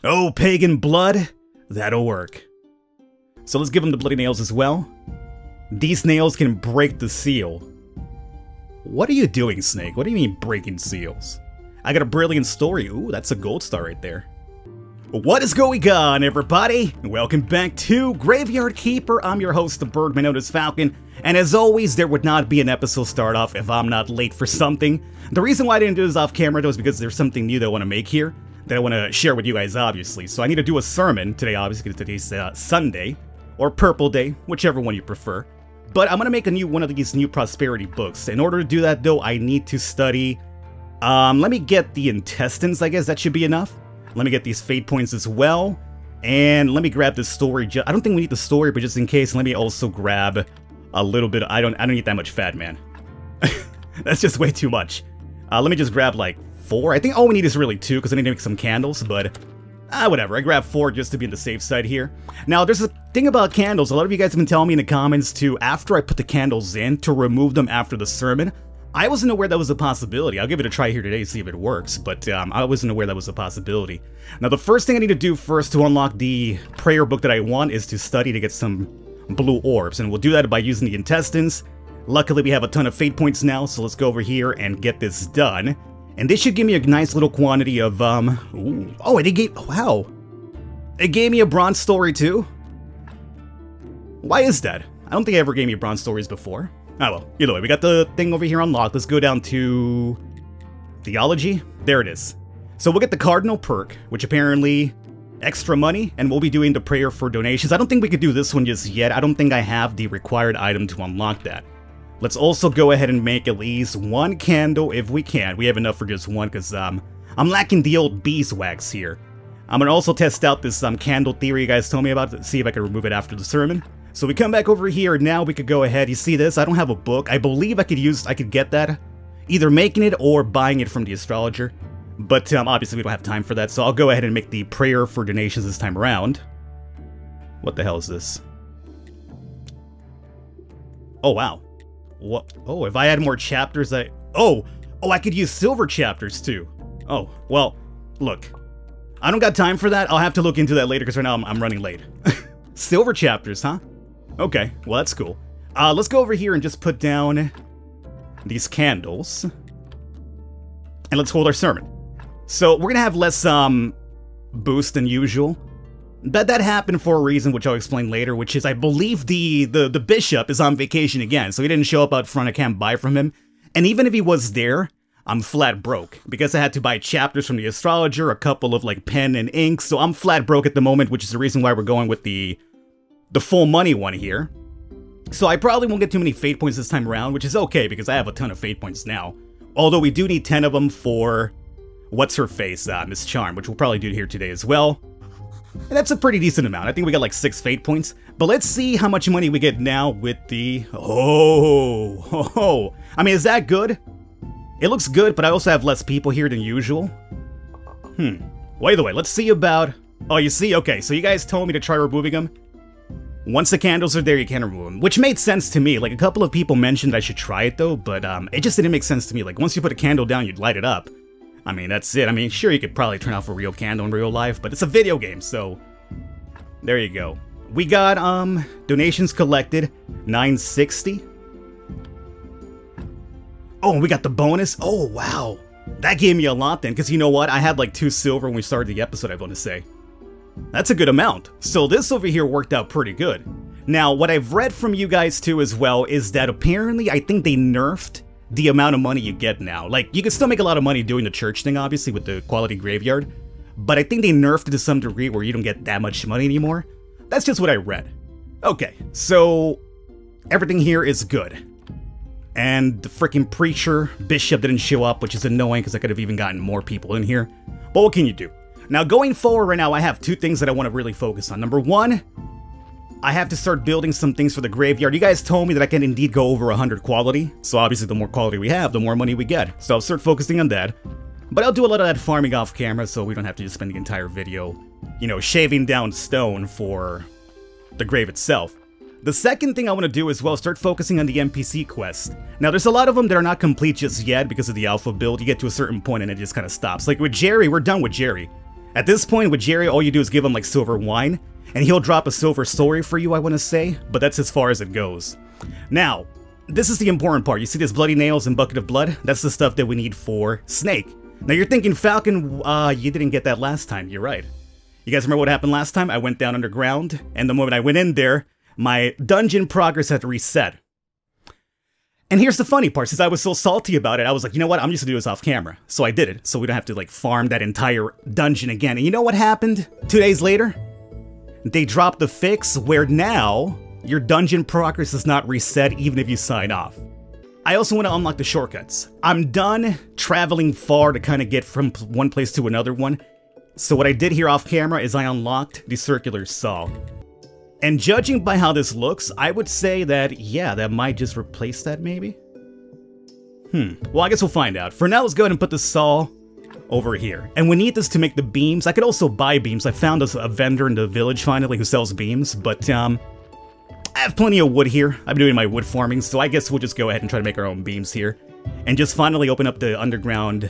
Oh, pagan blood? That'll work. So let's give him the bloody nails as well. These nails can break the seal. What are you doing, Snake? What do you mean breaking seals? I got a brilliant story. Ooh, that's a gold star right there. What is going on, everybody? Welcome back to Graveyard Keeper. I'm your host, the Birdman known as Falcon, and as always, there would not be an episode start off if I'm not late for something. The reason why I didn't do this off camera, though, is because there's something new that I want to make here, that I want to share with you guys, obviously. So I need to do a sermon today, obviously, because today's Sunday, or Purple Day, whichever one you prefer. But I'm going to make one of these new prosperity books. In order to do that, though, I need to study, let me get the intestines, I guess that should be enough. Let me get these fate points as well, and let me grab this story. I don't think we need the story, but just in case, let me also grab a little bit. I don't need that much fat, man. That's just way too much. Let me just grab like 4. I think all we need is really 2 because I need to make some candles, but whatever. I grabbed 4 just to be on the safe side here. Now, there's a thing about candles. A lot of you guys have been telling me in the comments to, after I put the candles in, to remove them after the sermon. I wasn't aware that was a possibility. I'll give it a try here today to see if it works, but I wasn't aware that was a possibility. Now, the first thing I need to do first to unlock the prayer book that I want is to study to get some blue orbs, and we'll do that by using the intestines. Luckily, we have a ton of fate points now, so let's go over here and get this done. And this should give me a nice little quantity of, ooh. Oh, it gave, wow. It gave me a bronze story, too? Why is that? I don't think it ever gave me bronze stories before. Oh well, either way, we got the thing over here unlocked. Let's go down to theology. There it is. So we'll get the cardinal perk, which apparently extra money, and we'll be doing the prayer for donations. I don't think we could do this one just yet. I don't think I have the required item to unlock that. Let's also go ahead and make at least 1 candle if we can. We have enough for just 1 because I'm lacking the old beeswax here. I'm gonna also test out this candle theory you guys told me about to see if I can remove it after the sermon. So we come back over here, now we could go ahead, you see this? I don't have a book. I believe I could get that, either making it or buying it from the astrologer. But obviously we don't have time for that, so I'll go ahead and make the prayer for donations this time around. What the hell is this? Oh, wow. What? Oh, if I add more chapters, Oh, I could use silver chapters too. Oh, well, look. I don't got time for that. I'll have to look into that later because right now I'm running late. Silver chapters, huh? Okay, well that's cool. Let's go over here and just put down these candles. And let's hold our sermon. So we're gonna have less boost than usual. But that happened for a reason, which I'll explain later, which is I believe the bishop is on vacation again, so he didn't show up out front. I can't buy from him. And even if he was there, I'm flat broke because I had to buy chapters from the astrologer, a couple of like pen and ink, so I'm flat broke at the moment, which is the reason why we're going with the full money one here. So I probably won't get too many fate points this time around, which is okay because I have a ton of fate points now. Although we do need 10 of them for what's-her-face, Miss Charm, which we'll probably do here today as well. And that's a pretty decent amount. I think we got like 6 fate points. But let's see how much money we get now with the... Oh. I mean, is that good? It looks good, but I also have less people here than usual. Well, either way, let's see about... Oh, you see? Okay, so you guys told me to try removing them. Once the candles are there, you can remove them, which made sense to me. Like, a couple of people mentioned I should try it, though, but it just didn't make sense to me. Like, once you put a candle down, you'd light it up. I mean, that's it. I mean, sure, you could probably turn off a real candle in real life, but it's a video game, so... There you go. We got, donations collected, 960. Oh, and we got the bonus. Oh, wow. That gave me a lot, then, because you know what? I had, like, 2 silver when we started the episode, I want to say. That's a good amount. So this over here worked out pretty good. Now, what I've read from you guys too as well is that apparently I think they nerfed the amount of money you get now. Like, you can still make a lot of money doing the church thing, obviously, with the quality graveyard. But I think they nerfed it to some degree where you don't get that much money anymore. That's just what I read. Okay, so everything here is good. And the freaking preacher, bishop didn't show up, which is annoying because I could have even gotten more people in here. But what can you do? Now, going forward right now, I have 2 things that I want to really focus on. Number 1, I have to start building some things for the graveyard. You guys told me that I can indeed go over 100 quality. So obviously, the more quality we have, the more money we get. So I'll start focusing on that. But I'll do a lot of that farming off camera, so we don't have to just spend the entire video, you know, shaving down stone for the grave itself. The second thing I want to do as well is start focusing on the Npc Quest. Now, there's a lot of them that are not complete just yet because of the alpha build. You get to a certain point and it just kind of stops. Like with Jerry, we're done with Jerry. At this point, with Jerry, all you do is give him like silver wine, and he'll drop a silver story for you, I want to say, but that's as far as it goes. Now, this is the important part. You see this bloody nails and bucket of blood? That's the stuff that we need for Snake. Now you're thinking, Falcon, you didn't get that last time. You're right. You guys remember what happened last time? I went down underground, and the moment I went in there, my dungeon progress had to reset. And here's the funny part, since I was so salty about it, I was like, you know what, I'm just gonna do this off camera. So I did it, so we don't have to like farm that entire dungeon again. And you know what happened 2 days later? They dropped the fix where now your dungeon progress is not reset even if you sign off. I also want to unlock the shortcuts. I'm done traveling far to kind of get from one place to another one. So what I did here off camera is I unlocked the circular saw. And judging by how this looks, I would say that, yeah, that might just replace that, maybe? Well, I guess we'll find out. For now, let's go ahead and put the saw over here. And we need this to make the beams. I could also buy beams. I found a vendor in the village, finally, who sells beams. But, I have plenty of wood here. I've been doing my wood farming, so I guess we'll just go ahead and try to make our own beams here. And just finally open up the underground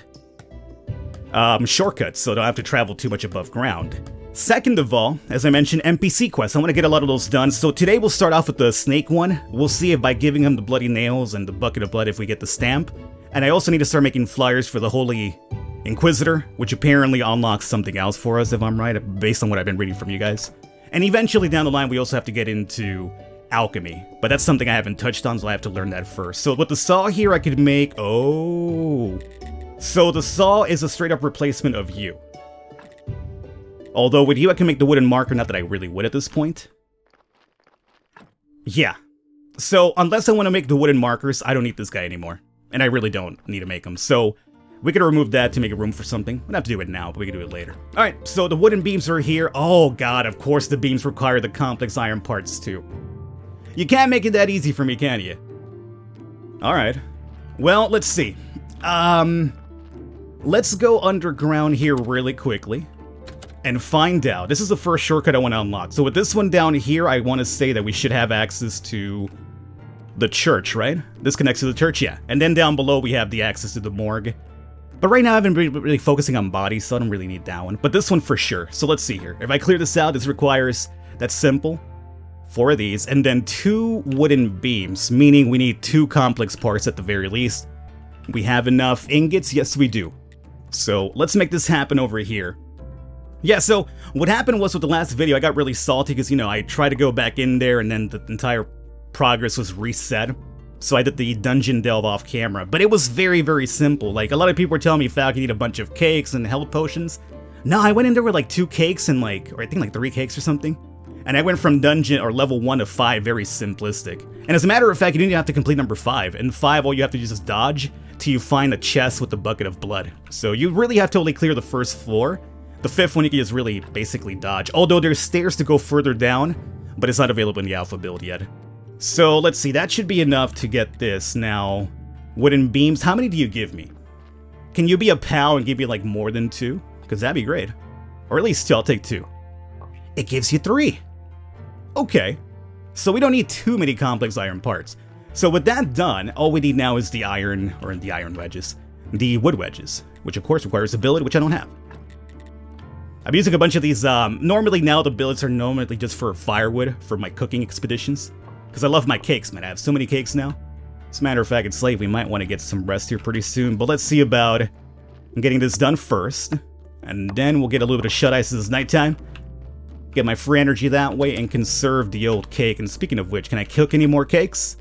shortcuts, so I don't have to travel too much above ground. Second of all, as I mentioned, NPC Quest. I want to get a lot of those done, so today we'll start off with the snake one. We'll see if by giving him the bloody nails and the bucket of blood if we get the stamp. And I also need to start making flyers for the Holy Inquisitor, which apparently unlocks something else for us, if I'm right, based on what I've been reading from you guys. And eventually down the line, we also have to get into alchemy, but that's something I haven't touched on, so I have to learn that first. So with the saw here, I could make... Oh... So the saw is a straight-up replacement of you. Although with you, I can make the wooden marker, not that I really would at this point. Yeah. So, unless I want to make the wooden markers, I don't need this guy anymore. And I really don't need to make them. So, we could remove that to make a room for something. We don't have to do it now, but we can do it later. Alright, so the wooden beams are here. Oh god, of course the beams require the complex iron parts too. You can't make it that easy for me, can you? Alright. Well, let's see. Let's go underground here really quickly. And find out. This is the first shortcut I want to unlock. So with this one down here, I want to say that we should have access to the church, right? This connects to the church, yeah. And then down below, we have the access to the morgue. But right now, I've been really focusing on bodies, so I don't really need that one. But this one for sure. So let's see here. If I clear this out, this requires, that's simple, 4 of these, and then 2 wooden beams, meaning we need 2 complex parts at the very least. We have enough ingots? Yes, we do. So let's make this happen over here. Yeah, so what happened was with the last video, I got really salty because, you know, I tried to go back in there and then the entire progress was reset. So I did the dungeon delve off camera, but it was very, very simple. Like, a lot of people were telling me, Falcon, you need a bunch of cakes and health potions. No, I went in there with like 2 cakes and like, or I think like 3 cakes or something. And I went from dungeon, or level 1 to 5, very simplistic. And as a matter of fact, you didn't even have to complete number 5. In 5, all you have to do is just dodge till you find a chest with the bucket of blood. So you really have to only clear the first floor. The 5th one you can just really basically dodge. Although there's stairs to go further down, but it's not available in the alpha build yet. So let's see, that should be enough to get this. Now, wooden beams, how many do you give me? Can you be a pal and give me like more than 2? Because that'd be great. Or at least 2, I'll take 2. It gives you 3. Okay. So we don't need too many complex iron parts. So with that done, all we need now is the iron, or the iron wedges. The wood wedges, which of course requires a billet, which I don't have. I'm using a bunch of these, normally now the billets are normally just for firewood, for my cooking expeditions. Because I love my cakes, man, I have so many cakes now. As a matter of fact, it's late, we might want to get some rest here pretty soon, but let's see about getting this done first. And then we'll get a little bit of shut-eye since it's nighttime. Get my free energy that way and conserve the old cake. And speaking of which, can I cook any more cakes?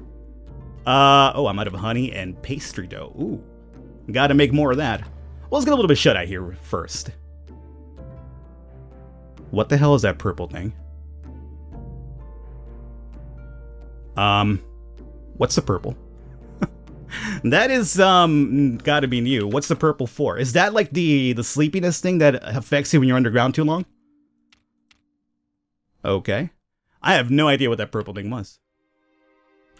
Oh, I'm out of honey and pastry dough. Ooh, gotta make more of that. Well, let's get a little bit of shut-eye here first. What the hell is that purple thing? What's the purple? That is, gotta be new. What's the purple for? Is that like the sleepiness thing that affects you when you're underground too long? Okay. I have no idea what that purple thing was.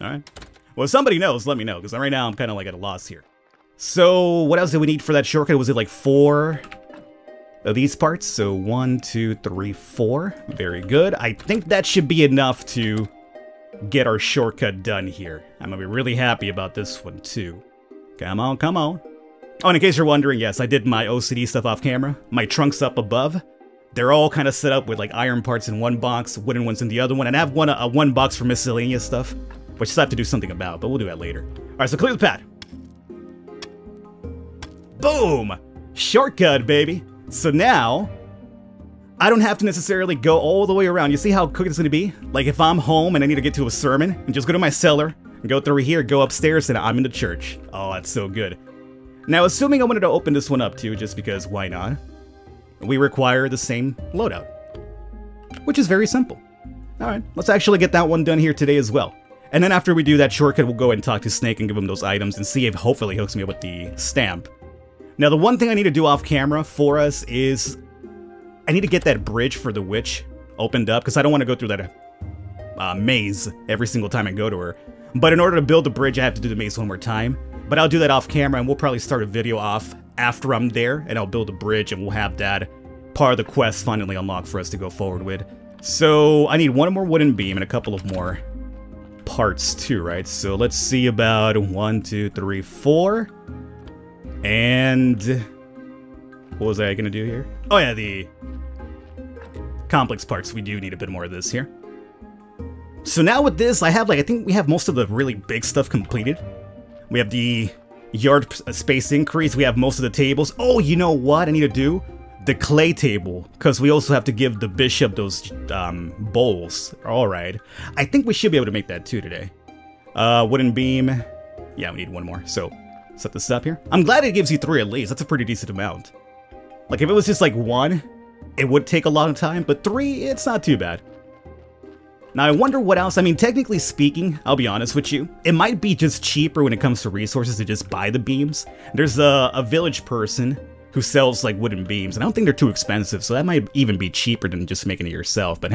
Alright. Well, if somebody knows, let me know, because right now I'm kind of like at a loss here. So, what else did we need for that shortcut? Was it like 4 of these parts? So 1, 2, 3, 4. Very good. I think that should be enough to get our shortcut done here. I'm gonna be really happy about this one too. Come on, come on. Oh, and in case you're wondering, yes, I did my OCD stuff off camera. My trunks up above, they're all kind of set up with like iron parts in one box, wooden ones in the other one, and I have one box for miscellaneous stuff, which I still have to do something about, but we'll do that later. Alright, so clear the pad. Boom! Shortcut, baby! So now, I don't have to necessarily go all the way around. You see how quick it's going to be? Like if I'm home and I need to get to a sermon, and just go to my cellar, and go through here, go upstairs, and I'm in the church. Oh, that's so good. Now, assuming I wanted to open this one up too, just because why not? We require the same loadout, which is very simple. Alright, let's actually get that one done here today as well. And then after we do that shortcut, we'll go and talk to Snake and give him those items and see if hopefully he hooks me up with the stamp. Now, the one thing I need to do off camera for us is I need to get that bridge for the witch opened up, because I don't want to go through that maze every single time I go to her. But in order to build the bridge, I have to do the maze one more time. But I'll do that off camera, and we'll probably start a video off after I'm there, and I'll build a bridge, and we'll have that part of the quest finally unlocked for us to go forward with. So I need one more wooden beam and a couple of more parts too, right? So let's see about 1, 2, 3, 4. And what was I gonna do here? Oh yeah, the complex parts. We do need a bit more of this here. So now with this, I think we have most of the really big stuff completed. We have the yard space increase. We have most of the tables. Oh, you know what I need to do? The clay table, because we also have to give the bishop those bowls. Alright. I think we should be able to make that too today. Wooden beam. Yeah, we need one more. So, set this up here. I'm glad it gives you 3 at least. That's a pretty decent amount. Like, if it was just like 1, it would take a long time. But 3, it's not too bad. Now, I wonder what else. I mean, technically speaking, I'll be honest with you, it might be just cheaper when it comes to resources to just buy the beams. There's a village person who sells, like, wooden beams, and I don't think they're too expensive, so that might even be cheaper than just making it yourself, but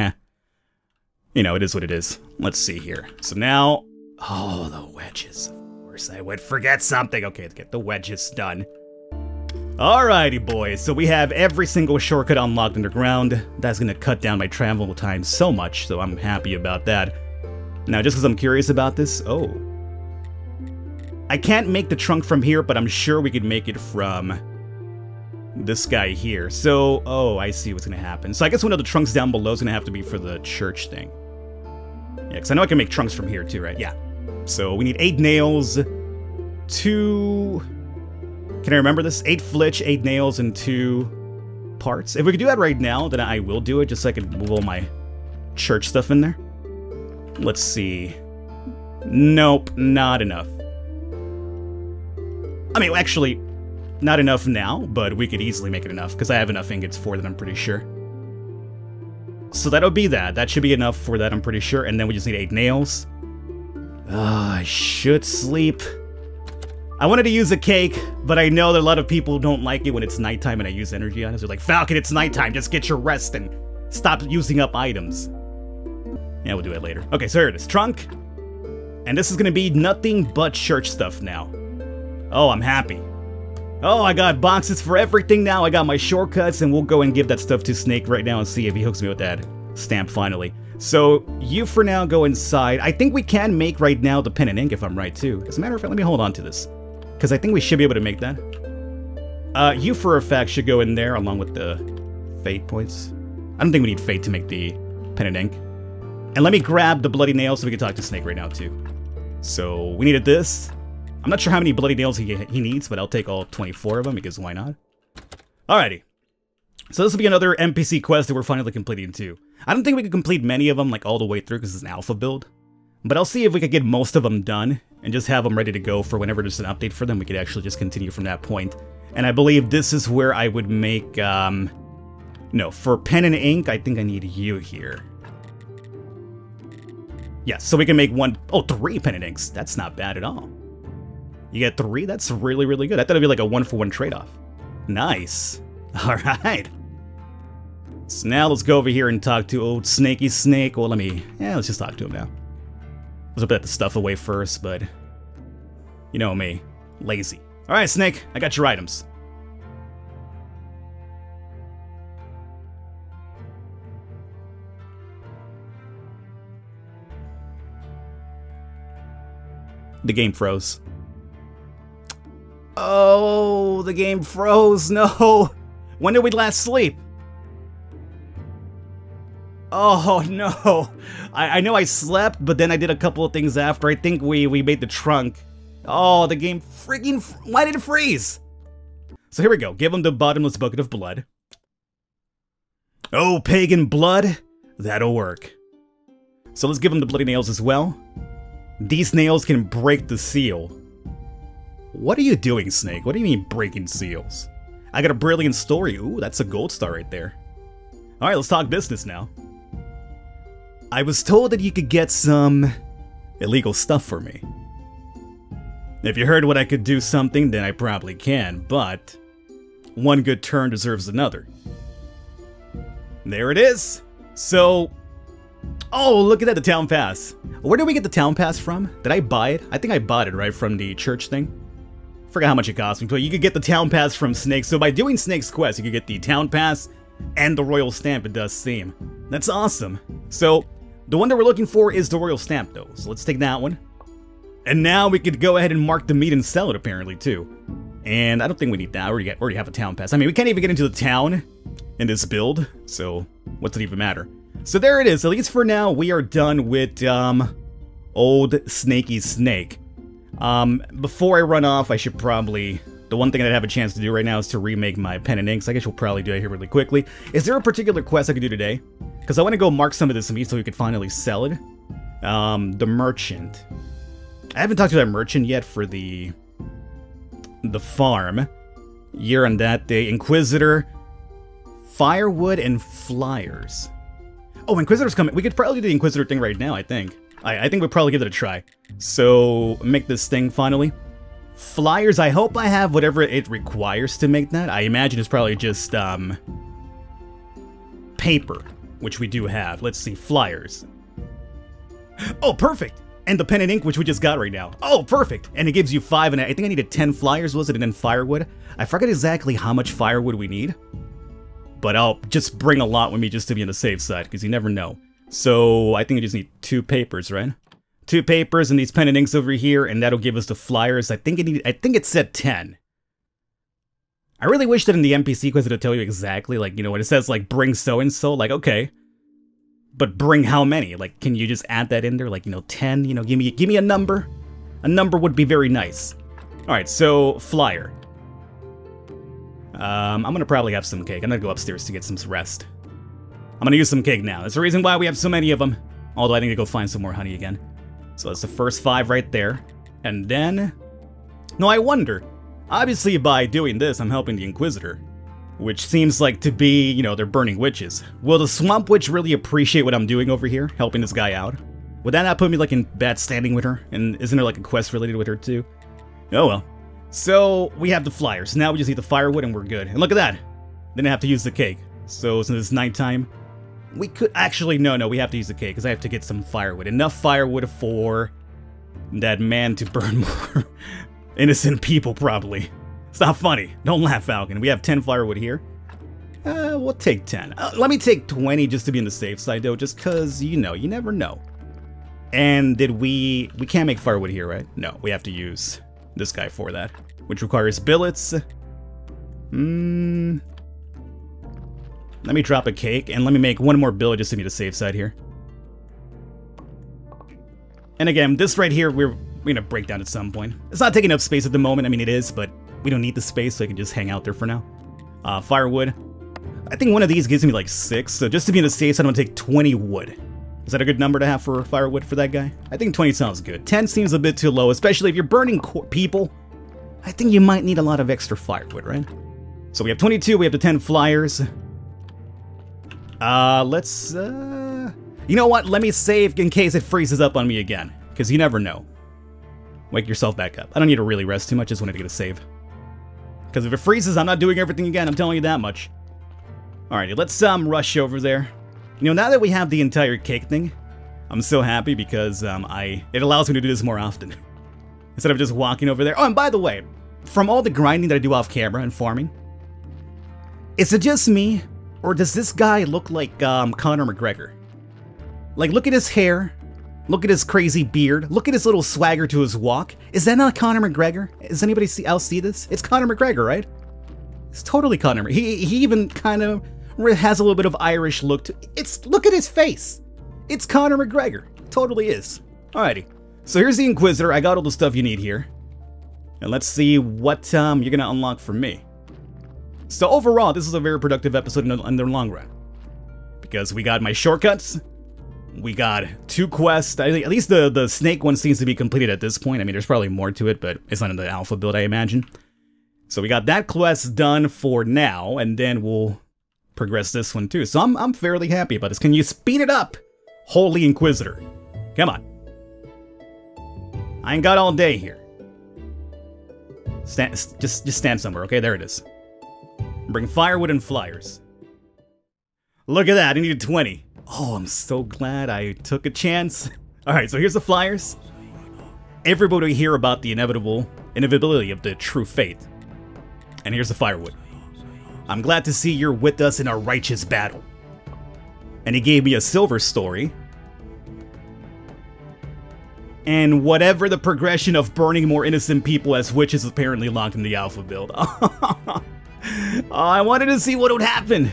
you know, it is what it is. Let's see here. So now, oh, the wedges. Of course, I would forget something. Okay, let's get the wedges done. Alrighty, boys, so we have every single shortcut unlocked underground. That's gonna cut down my travel time so much, so I'm happy about that. Now, just because I'm curious about this, oh. I can't make the trunk from here, but I'm sure we could make it from this guy here. So, oh, I see what's gonna happen. So I guess one of the trunks down below is gonna have to be for the church thing. Yeah, because I know I can make trunks from here too, right? Yeah. So we need 8 nails, 2... Can I remember this? 8 flitch, 8 nails, and 2 parts. If we could do that right now, then I will do it, just so I can move all my church stuff in there. Let's see. Nope, not enough. I mean, actually, not enough now, but we could easily make it enough, because I have enough ingots for that, I'm pretty sure. So that'll be that. That should be enough for that, I'm pretty sure. And then we just need 8 nails. I should sleep. I wanted to use a cake, but I know that a lot of people don't like it when it's nighttime and I use energy on it. They're like, Falcon, it's nighttime, just get your rest and stop using up items. Yeah, we'll do it later. Okay, so here it is, trunk. And this is gonna be nothing but church stuff now. Oh, I'm happy. Oh, I got boxes for everything now. I got my shortcuts, and we'll go and give that stuff to Snake right now and see if he hooks me with that stamp finally. So, you for now go inside. I think we can make right now the pen and ink if I'm right too. As a matter of fact, let me hold on to this, because I think we should be able to make that. You for a fact should go in there along with the fate points. I don't think we need fate to make the pen and ink. And let me grab the bloody nails so we can talk to Snake right now too. So, we needed this. I'm not sure how many bloody nails he needs, but I'll take all 24 of them, because why not? Alrighty. So this will be another NPC quest that we're finally completing too. I don't think we can complete many of them like all the way through because it's an alpha build. But I'll see if we could get most of them done and just have them ready to go for whenever there's an update for them. We could actually just continue from that point. And I believe this is where I would make, no, for pen and ink, I think I need you here. Yes, so we can make 3 pen and inks. That's not bad at all. You get 3? That's really, really good. I thought it'd be like a 1-for-1 trade-off. Nice. Alright. So now let's go over here and talk to old Snaky Snake. Well, let's just talk to him now. Let's put the stuff away first, but you know me. Lazy. Alright, Snake, I got your items. The game froze. Oh, the game froze. No. When did we last sleep? Oh, no. I know I slept, but then I did a couple of things after. I think we made the trunk. Oh, the game freaking... Why did it freeze? So here we go. Give him the bottomless bucket of blood. Oh, pagan blood. That'll work. So let's give him the bloody nails as well. These nails can break the seal. What are you doing, Snake? What do you mean breaking seals? I got a brilliant story. Ooh, that's a gold star right there. Alright, let's talk business now. I was told that you could get some illegal stuff for me. If you heard what I could do something, then I probably can, but one good turn deserves another. There it is. So, oh, look at that, the town pass. Where did we get the town pass from? Did I buy it? I think I bought it, right, from the church thing. Forgot how much it cost me, but you could get the town pass from Snake. So by doing Snake's quest, you could get the town pass and the royal stamp, it does seem. That's awesome. So, the one that we're looking for is the royal stamp, though. So let's take that one. And now we could go ahead and mark the meat and sell it, apparently, too. And I don't think we need that. We already have a town pass. I mean, we can't even get into the town in this build, so what's it even matter? So there it is. At least for now, we are done with old Snaky Snake. Before I run off, I should probably... The one thing that I have a chance to do right now is to remake my pen and ink, so I guess we'll probably do it here really quickly. Is there a particular quest I could do today? Because I want to go mark some of this meat so we could finally sell it. The merchant. I haven't talked to that merchant yet for the farm. Year on that day. Inquisitor, Firewood, and Flyers. Oh, Inquisitor's coming. We could probably do the Inquisitor thing right now, I think. I think we'll probably give it a try. So, make this thing finally. Flyers, I hope I have whatever it requires to make that. I imagine it's probably just, paper, which we do have. Let's see, Flyers. Oh, perfect! And the pen and ink, which we just got right now. Oh, perfect! And it gives you 5, and I think I needed 10 Flyers, was it? And then Firewood. I forgot exactly how much Firewood we need. But I'll just bring a lot with me just to be on the safe side, because you never know. So, I think I just need 2 papers, right? 2 papers and these pen and inks over here, and that'll give us the Flyers. I think it said 10. I really wish that in the NPC Quest it'll tell you exactly, like, you know, when it says, like, bring so-and-so, like, okay. But bring how many? Like, can you just add that in there? Like, you know, 10, you know, give me a number. A number would be very nice. Alright, so, Flyer. I'm gonna probably have some cake. I'm gonna go upstairs to get some rest. I'm gonna use some cake now. That's the reason why we have so many of them. Although I need to go find some more honey again. So that's the first 5 right there. And then... No, I wonder. Obviously, by doing this, I'm helping the Inquisitor. Which seems like to be, you know, they're burning witches. Will the Swamp Witch really appreciate what I'm doing over here? Helping this guy out? Would that not put me, like, in bad standing with her? And isn't there, like, a quest related with her, too? Oh, well. So, we have the Flyers. Now we just need the Firewood and we're good. And look at that! Then I have to use the cake. So, since it's nighttime... We could... Actually, no, we have to use the cake, because I have to get some firewood. Enough firewood for... that man to burn more innocent people, probably. It's not funny. Don't laugh, Falcon. We have 10 firewood here. We'll take 10. Let me take 20 just to be on the safe side, though, just because, you know, you never know. And did we... We can't make firewood here, right? No, we have to use this guy for that, which requires billets. Let me drop a cake, and let me make one more billet just to be the safe side here. And again, this right here, we're gonna break down at some point. It's not taking up space at the moment. I mean, it is, but we don't need the space, so I can just hang out there for now. Firewood. I think one of these gives me like 6, so just to be in the safe side, I'm gonna take 20 wood. Is that a good number to have for firewood for that guy? I think 20 sounds good. 10 seems a bit too low, especially if you're burning people. I think you might need a lot of extra firewood, right? So we have 22, we have the 10 Flyers. Let's, you know what? Let me save in case it freezes up on me again. Because you never know. Wake yourself back up. I don't need to really rest too much, just wanted to get a save. Because if it freezes, I'm not doing everything again, I'm telling you that much. Alrighty, let's, rush over there. You know, now that we have the entire cake thing, I'm so happy because, it allows me to do this more often. Instead of just walking over there. Oh, and by the way, from all the grinding that I do off camera and farming, is it just me? Or does this guy look like, Conor McGregor? Like, look at his hair. Look at his crazy beard. Look at his little swagger to his walk. Is that not Conor McGregor? Does anybody else see this? It's Conor McGregor, right? It's totally Conor. He even kind of has a little bit of Irish look to look at his face. It's Conor McGregor. Totally is. Alrighty. So here's the Inquisitor. I got all the stuff you need here. And let's see what you're going to unlock for me. So overall, this is a very productive episode in the long run. Because we got my shortcuts. We got 2 quests. At least the snake one seems to be completed at this point. I mean, there's probably more to it, but it's not in the alpha build, I imagine. So we got that quest done for now, and then we'll progress this one too. So I'm fairly happy about this. Can you speed it up, Holy Inquisitor? Come on. I ain't got all day here. Just stand somewhere, okay? There it is. Bring firewood and flyers. Look at that, I needed 20. Oh, I'm so glad I took a chance. Alright, so here's the flyers. Everybody hear about the inevitability of the true fate. And here's the firewood. I'm glad to see you're with us in our righteous battle. And he gave me a silver story. And whatever the progression of burning more innocent people as witches is apparently locked in the alpha build. Oh, I wanted to see what would happen.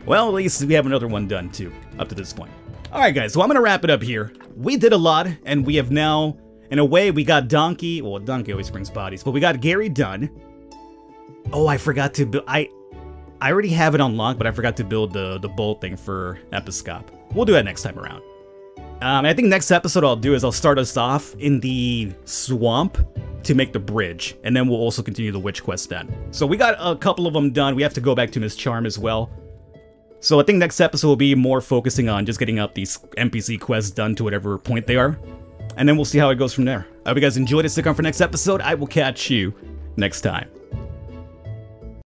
Well, at least we have another one done too, up to this point. Alright guys, so I'm gonna wrap it up here. We did a lot, and we have now, in a way, we got Donkey. Well, Donkey always brings bodies, but we got Gary done. Oh, I forgot to build. I already have it unlocked, but I forgot to build the bolt thing for Episcop. We'll do that next time around. I think next episode I'll do is I'll start us off in the swamp to make the bridge, and then we'll also continue the witch quest then. So we got a couple of them done. We have to go back to Miss Charm as well. So I think next episode will be more focusing on just getting out these NPC quests done to whatever point they are. And then we'll see how it goes from there. I hope you guys enjoyed it. Stick on for next episode. I will catch you next time.